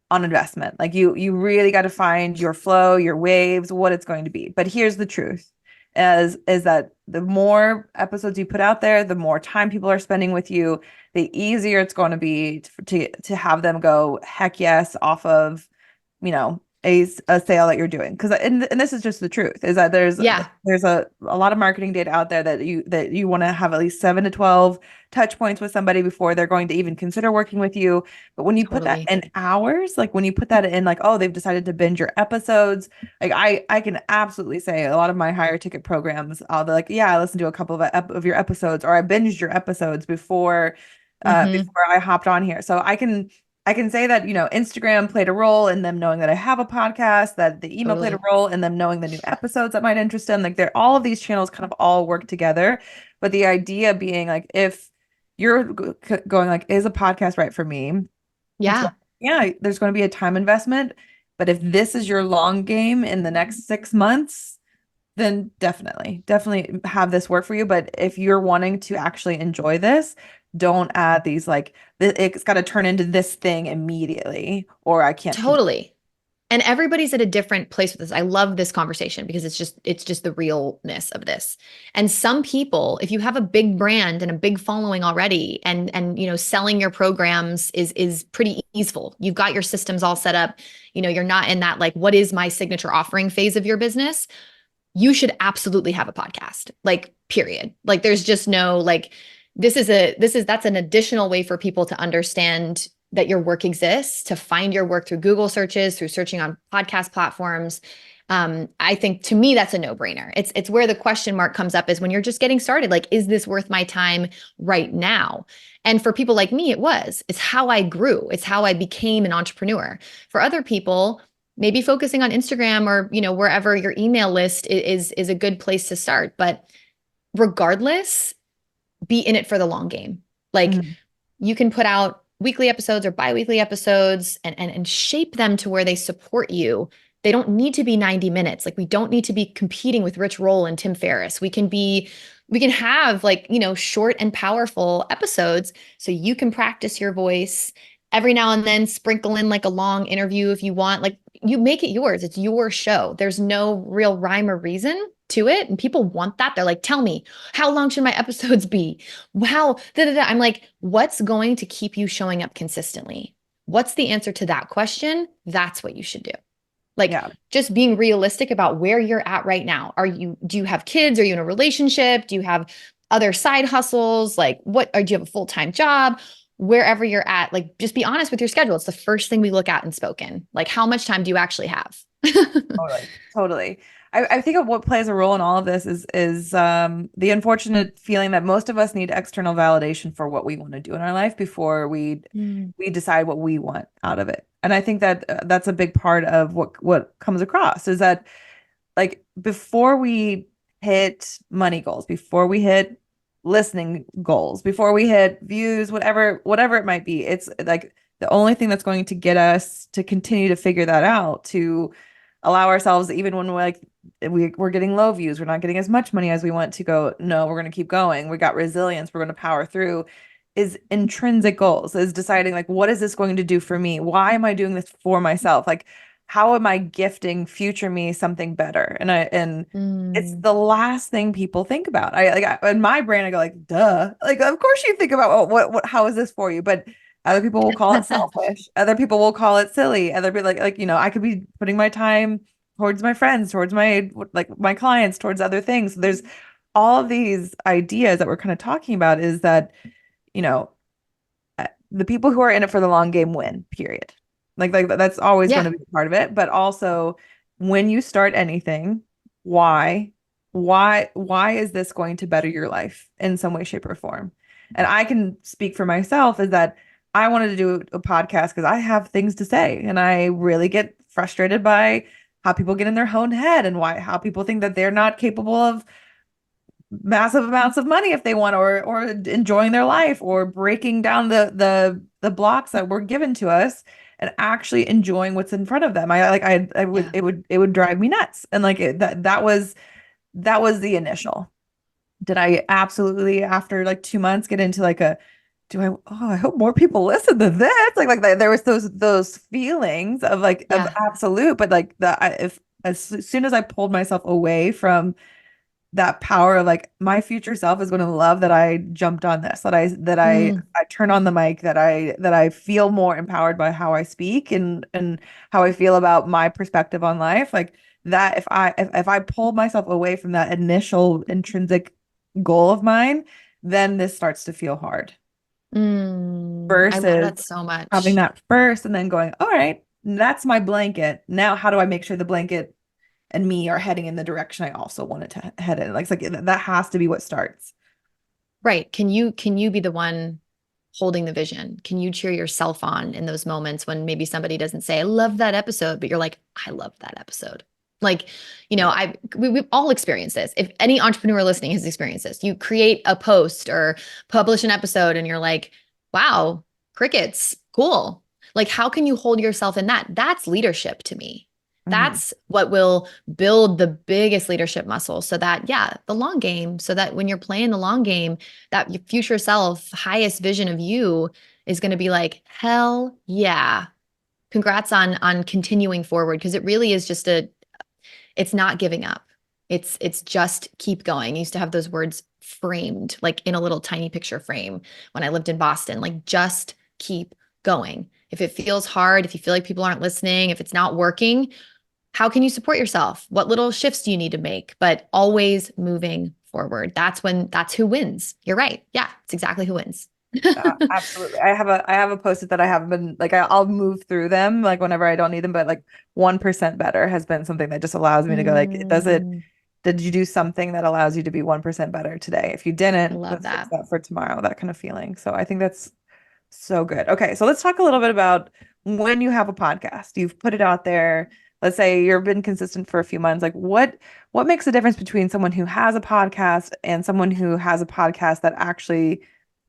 S1: on investment. Like you really got to find your flow, your waves, what it's going to be. But here's the truth is that the more episodes you put out there, the more time people are spending with you, the easier it's going to be to have them go heck yes off of, a sale that you're doing. Because and this is just the truth is that
S2: Yeah,
S1: there's a lot of marketing data out there that you want to have at least 7 to 12 touch points with somebody before they're going to even consider working with you. But when you put that
S2: totally.
S1: in hours, like when you put that in like, oh, they've decided to binge your episodes, like I can absolutely say a lot of my higher ticket programs, I'll be like, yeah, I listened to a couple of your episodes, or I binged your episodes
S2: Hmm.
S1: before I hopped on here. So I can say that, Instagram played a role in them knowing that I have a podcast, that the email played a
S2: Totally.
S1: role in them knowing the new episodes that might interest them. Like they're all of these channels kind of all work together. But the idea being like, if you're going like, is a podcast right for me? It's
S2: Yeah,
S1: yeah, there's going to be a time investment. But if this is your long game in the next 6 months, then definitely have this work for you. But if you're wanting to actually enjoy this, don't add these like it's got to turn into this thing immediately, or I can't keep.
S2: totally. And everybody's at a different place with this. I love this conversation because it's just the realness of this. And some people, if you have a big brand and a big following already, and selling your programs is pretty easeful. You've got your systems all set up. You're not in that like, what is my signature offering phase of your business. You should absolutely have a podcast. Like, period. Like there's just no like, that's an additional way for people to understand that your work exists, to find your work through Google searches, through searching on podcast platforms. I think to me that's a no-brainer. It's where the question mark comes up is when you're just getting started. Like, is this worth my time right now? And for people like me, it was. It's how I grew. It's how I became an entrepreneur. For other people, maybe focusing on Instagram or wherever your email list is a good place to start. But regardless, be in it for the long game. Like
S1: Mhm.
S2: you can put out weekly episodes or bi-weekly episodes and shape them to where they support you. They don't need to be 90 minutes. Like we don't need to be competing with Rich Roll and Tim Ferriss. We can have like, short and powerful episodes so you can practice your voice every now and then, sprinkle in like a long interview if you want. Like you make it yours. It's your show. There's no real rhyme or reason to it. And people want that. They're like, tell me, how long should my episodes be? Wow. Da, da, da. I'm like, what's going to keep you showing up consistently? What's the answer to that question? That's what you should do. Like
S1: Yeah.
S2: just being realistic about where you're at right now. Do you have kids? Are you in a relationship? Do you have other side hustles? Like or do you have a full-time job? Wherever you're at, like just be honest with your schedule. It's the first thing we look at in Spoken. Like how much time do you actually have?
S1: Totally. Totally. I think of what plays a role in all of this is the unfortunate feeling that most of us need external validation for what we want to do in our life before
S2: Mm.
S1: we decide what we want out of it. And I think that that's a big part of what comes across is that like before we hit money goals, before we hit listening goals, before we hit views, whatever it might be, it's like the only thing that's going to get us to continue to figure that out, to allow ourselves, even when we're getting low views, we're not getting as much money as we want to go, no, we're going to keep going. We got resilience, we're going to power through, is intrinsic goals, is deciding like, what is this going to do for me? Why am I doing this for myself? Like, how am I gifting future me something better? And it's
S2: Mm.
S1: the last thing people think about. In my brain, I go like, duh. Like, of course you think about, oh, how is this for you? But other people will call it selfish. Other people will call it silly. Other people like, I could be putting my time towards my friends, towards my clients, towards other things. So there's all of these ideas that we're kind of talking about is that, you know, the people who are in it for the long game win, period. Like that's always going
S2: Yeah.
S1: to be part of it. But also when you start anything, why? Why is this going to better your life in some way, shape, or form? And I can speak for myself is that I wanted to do a podcast because I have things to say and I really get frustrated by how people get in their own head and how people think that they're not capable of massive amounts of money if they want, or enjoying their life, or breaking down the blocks that were given to us. and actually enjoying what's in front of them. I would
S2: Yeah.
S1: it would drive me nuts. And like that was the initial. Did I absolutely after like 2 months get into like a do I oh I hope more people listen to this there was those feelings of like of
S2: Yeah.
S1: absolute, but like if as soon as I pulled myself away from that power of like my future self is going to love that I jumped on this,
S2: Mm,
S1: I turn on the mic, that I feel more empowered by how I speak and how I feel about my perspective on life. Like that if I pull myself away from that initial intrinsic goal of mine, then this starts to feel hard
S2: I love
S1: versus
S2: that so
S1: having
S2: much.
S1: that first and then going, all right, that's my blanket. Now how do I make sure the blanket and me are heading in the direction I also wanted to head in. Like, it's like that has to be what starts.
S2: Right. Can you be the one holding the vision? Can you cheer yourself on in those moments when maybe somebody doesn't say, I love that episode, but you're like, I love that episode. Like, we've all experienced this. If any entrepreneur listening has experienced this, you create a post or publish an episode and you're like, wow, crickets, cool. Like, how can you hold yourself in that? That's leadership to me.
S1: Mhm.
S2: That's what will build the biggest leadership muscle so that, yeah, the long game, so that when you're playing the long game, that your future self, highest vision of you is going to be like, hell yeah. Congrats on continuing forward because it really is just it's not giving up. It's just keep going. I used to have those words framed like in a little tiny picture frame when I lived in Boston, like just keep going. If it feels hard, if you feel like people aren't listening, if it's not working, how can you support yourself? What little shifts do you need to make? But always moving forward. That's who wins. You're right. Yeah, it's exactly who wins.
S1: Absolutely. I have a post-it that I haven't been like I'll move through them like whenever I don't need them, but like 1% better has been something that just allows me to go like,
S2: Mm,
S1: did you do something that allows you to be 1% better today? If you
S2: I
S1: didn't,
S2: love
S1: let's fix
S2: that.
S1: that for tomorrow, that kind of feeling. So I think that's so good. Okay, so let's talk a little bit about when you have a podcast. You've put it out there. Let's say you've been consistent for a few months. Like what makes the difference between someone who has a podcast and someone who has a podcast that actually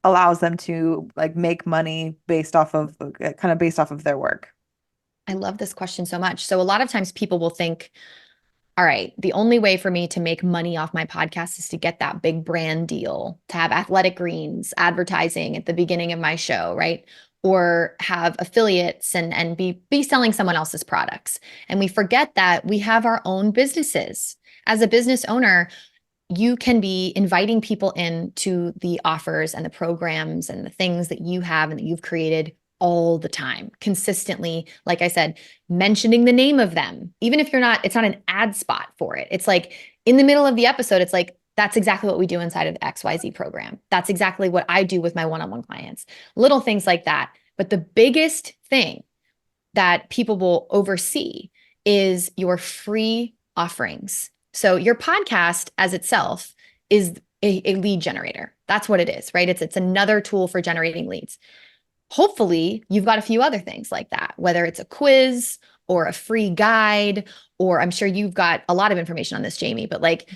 S1: allows them to like make money based off of kind of based off of their work?
S2: I love this question so much. So a lot of times people will think, all right, the only way for me to make money off my podcast is to get that big brand deal, to have athletic greens, advertising at the beginning of my show, right? Or have affiliates and be selling someone else's products. And we forget that we have our own businesses. As a business owner, you can be inviting people into the offers and the programs and the things that you have and that you've created all the time, consistently. Like I said, mentioning the name of them, even if it's not an ad spot for it. It's like in the middle of the episode, it's like, that's exactly what we do inside of the XYZ program. That's exactly what I do with my one on one clients, little things like that. But the biggest thing that people will oversee is your free offerings. So your podcast as itself is a lead generator. That's what it is, right? It's another tool for generating leads. Hopefully, you've got a few other things like that, whether it's a quiz or a free guide, or I'm sure you've got a lot of information on this, Jamie, but like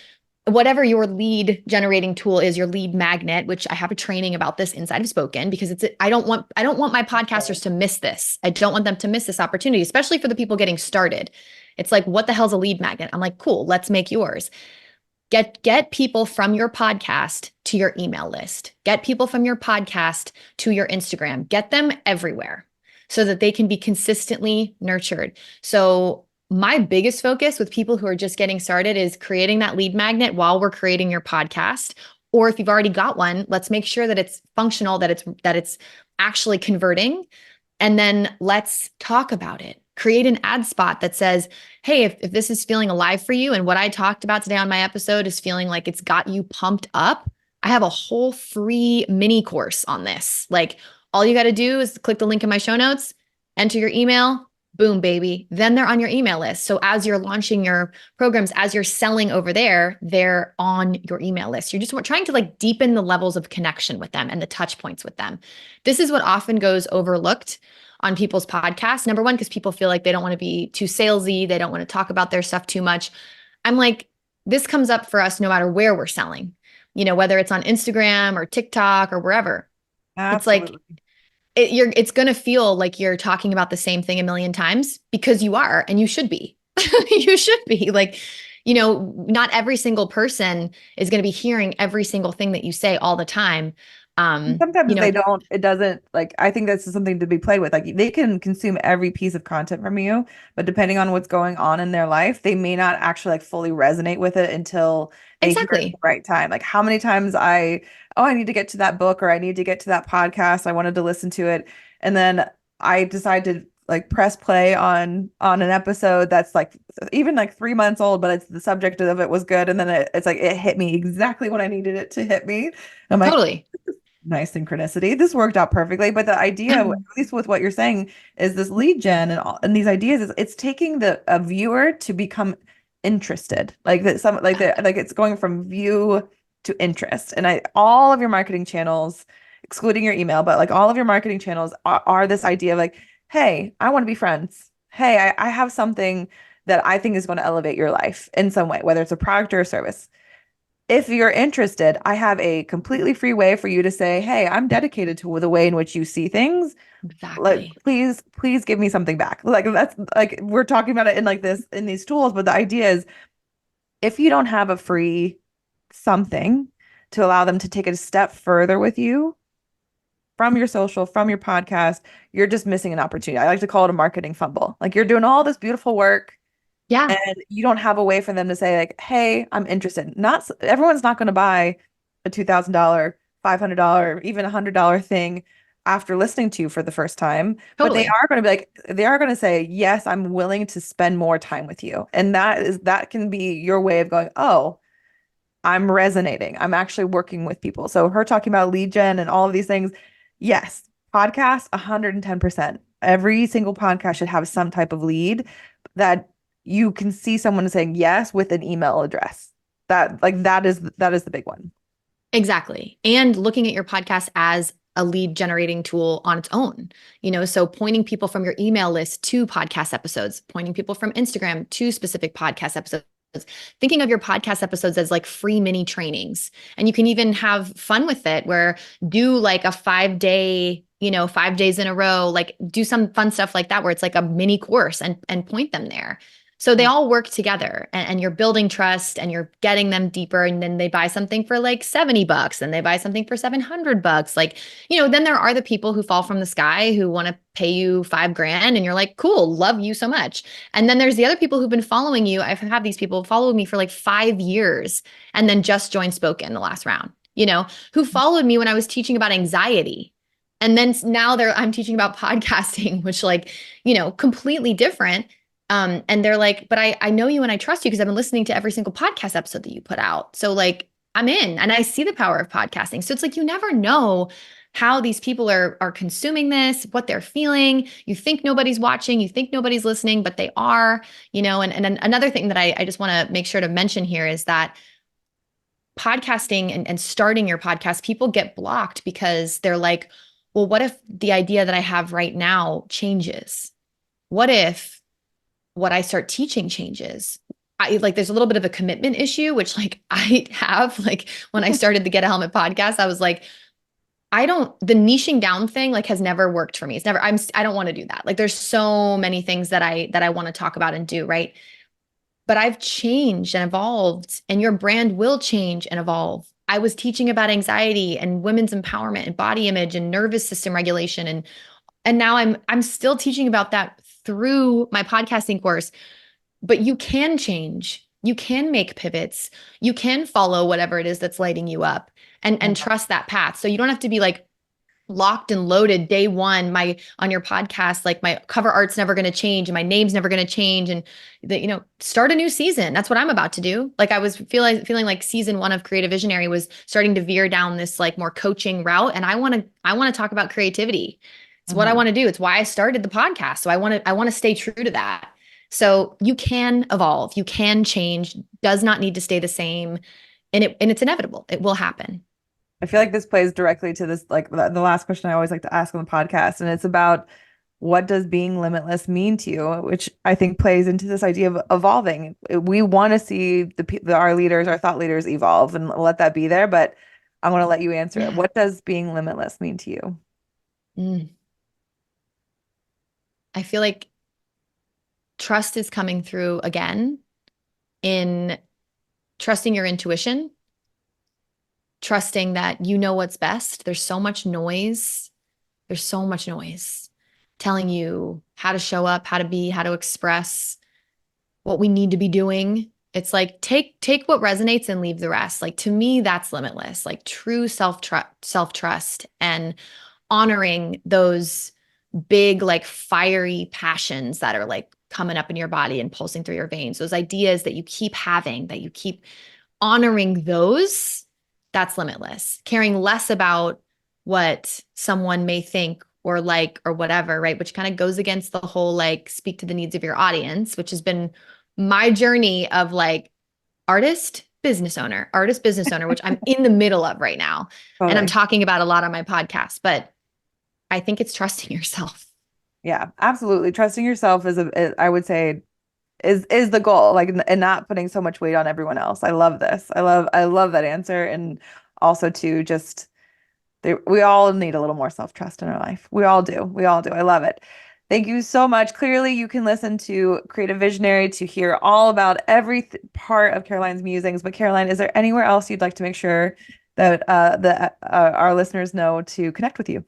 S2: whatever your lead generating tool is, your lead magnet, which I have a training about this inside of Spoken because I don't want my podcasters to miss this. I don't want them to miss this opportunity, especially for the people getting started. It's like, what the hell's a lead magnet? I'm like, cool, let's make yours. Get people from your podcast to your email list. Get people from your podcast to your Instagram. Get them everywhere so that they can be consistently nurtured. So my biggest focus with people who are just getting started is creating that lead magnet while we're creating your podcast. Or if you've already got one, let's make sure that it's functional, that it's actually converting. And then let's talk about it. Create an ad spot that says, hey, if this is feeling alive for you and what I talked about today on my episode is feeling like it's got you pumped up, I have a whole free mini course on this. Like all you got to do is click the link in my show notes, enter your email, boom, baby. Then they're on your email list. So as you're launching your programs, as you're selling over there, they're on your email list. You're just trying to like deepen the levels of connection with them and the touch points with them. This is what often goes overlooked on people's podcasts. Number one, because people feel like they don't want to be too salesy. They don't want to talk about their stuff too much. I'm like, this comes up for us no matter where we're selling, whether it's on Instagram or TikTok or wherever. It's like,
S1: Absolutely.
S2: it's going to feel like you're talking about the same thing a million times because you are, and you should be. You should be like, not every single person is going to be hearing every single thing that you say all the time.
S1: Sometimes they don't, it doesn't like, I think that's something to be played with. Like they can consume every piece of content from you, but depending on what's going on in their life, they may not actually like fully resonate with it until they hear it at the
S2: Exactly.
S1: right time. Like how many times I need to get to that book or I need to get to that podcast. I wanted to listen to it. And then I decide to like press play on an episode that's like even like 3 months old, but it's the subject of it was good. And then it's like it hit me exactly when I needed it to hit me. I'm like,
S2: Totally.
S1: nice synchronicity. This worked out perfectly. But the idea, at least with what you're saying, is this lead gen and these ideas is it's taking the a viewer to become interested. Like that some like it's going from view to interest. And all of your marketing channels, excluding your email, but like all of your marketing channels are this idea of like, hey, I want to be friends. Hey, I have something that I think is going to elevate your life in some way, whether it's a product or a service. If you're interested, I have a completely free way for you to say, "Hey, I'm dedicated to the way in which you see things. Like,
S2: Exactly.
S1: please give me something back." Like that's like we're talking about it in like this in these tools, but the idea is if you don't have a free something to allow them to take it a step further with you from your social, from your podcast, you're just missing an opportunity. I like to call it a marketing fumble. Like you're doing all this beautiful work
S2: Yeah,
S1: and you don't have a way for them to say like, "Hey, I'm interested." Not everyone's not going to buy a $2,000, $500, even $100 thing after listening to you for the first time, but they
S2: totally.
S1: are going to be like, they are going to say, "Yes, I'm willing to spend more time with you." And that can be your way of going, "Oh, I'm resonating. I'm actually working with people." So her talking about lead gen and all of these things, yes, podcast 110%. Every single podcast should have some type of lead that you can see someone saying yes with an email address. That is the big one.
S2: Exactly. And looking at your podcast as a lead generating tool on its own, so pointing people from your email list to podcast episodes, pointing people from Instagram to specific podcast episodes, thinking of your podcast episodes as like free mini trainings. And you can even have fun with it where do like a 5 day, 5 days in a row, like do some fun stuff like that where it's like a mini course and point them there. So they all work together and you're building trust and you're getting them deeper. And then they buy something for like $70 and they buy something for $700. Like, then there are the people who fall from the sky who want to pay you $5,000 and you're like, cool, love you so much. And then there's the other people who've been following you. I've had these people follow me for like 5 years and then just joined Spoken the last round, who followed me when I was teaching about anxiety. And then now I'm teaching about podcasting, which like, completely different. And they're like, but I know you and I trust you because I've been listening to every single podcast episode that you put out. So like I'm in and I see the power of podcasting. So it's like you never know how these people are consuming this, what they're feeling. You think nobody's watching, you think nobody's listening, but they are, and then another thing that I just want to make sure to mention here is that podcasting and starting your podcast, people get blocked because they're like, well, what if the idea that I have right now changes? What if what I start teaching changes? There's a little bit of a commitment issue, which like I have, like when I started the Get a Helmet podcast, I was like, the niching down thing like has never worked for me. I don't want to do that. Like there's so many things that I want to talk about and do, right? But I've changed and evolved and your brand will change and evolve. I was teaching about anxiety and women's empowerment and body image and nervous system regulation and now I'm still teaching about that through my podcasting course, but you can change. You can make pivots. You can follow whatever it is that's lighting you up and trust that path. So you don't have to be like locked and loaded day one on your podcast, like my cover art's never going to change and my name's never going to change and start a new season. That's what I'm about to do. Like I was feeling like season 1 of Creative Visionary was starting to veer down this like more coaching route and I want to talk about creativity. It's what I want to do. It's why I started the podcast. So I want to stay true to that. So you can evolve, you can change, does not need to stay the same. And it's inevitable. It will happen.
S1: I feel like this plays directly to this, like the last question I always like to ask on the podcast, and it's about what does being limitless mean to you, which I think plays into this idea of evolving. We want to see our leaders, our thought leaders evolve and let that be there, but I want to let you answer it.
S2: Yeah.
S1: What does being limitless mean to you?
S2: I feel like trust is coming through again in trusting your intuition, trusting that you know what's best. There's so much noise. There's so much noise telling you how to show up, how to be, how to express what we need to be doing. It's like take what resonates and leave the rest. Like to me, that's limitless. Like true self-trust and honoring those big, like fiery passions that are like coming up in your body and pulsing through your veins. Those ideas that you keep having, that you keep honoring those, that's limitless. Caring less about what someone may think or like or whatever, right? Which kind of goes against the whole like speak to the needs of your audience, which has been my journey of like artist, business owner, which I'm in the middle of right now. And I'm
S1: Totally.
S2: talking about a lot on my podcast, but I think it's trusting yourself.
S1: Yeah, absolutely. Trusting yourself I would say is the goal, like, and not putting so much weight on everyone else. I love this. I love that answer. And also to just we all need a little more self-trust in our life. We all do. We all do. I love it. Thank you so much. Clearly, you can listen to Creative Visionary to hear all about every part of Caroline's musings. But Caroline, is there anywhere else you'd like to make sure that our listeners know to connect with you?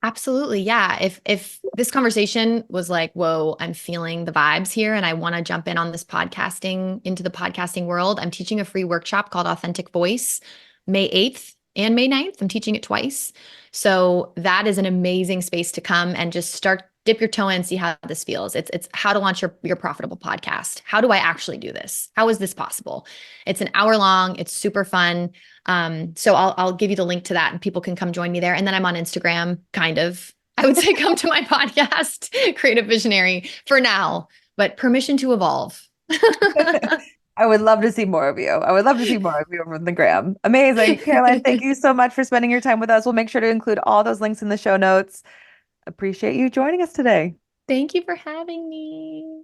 S2: Absolutely. Yeah. If this conversation was like, whoa, I'm feeling the vibes here and I want to jump in on this podcasting into the podcasting world, I'm teaching a free workshop called Authentic Voice, May 8th and May 9th. I'm teaching it twice. So that is an amazing space to come and just start dip your toe in and see how this feels. It's how to launch your profitable podcast. How do I actually do this? How is this possible? It's an hour long, it's super fun. So I'll give you the link to that and people can come join me there. And then I'm on Instagram, kind of. I would say come to my podcast, Creative Visionary for now, but permission to evolve.
S1: I would love to see more of you. I would love to see more of you over the gram. Amazing. Caroline, thank you so much for spending your time with us. We'll make sure to include all those links in the show notes. Appreciate you joining us today.
S2: Thank you for having me.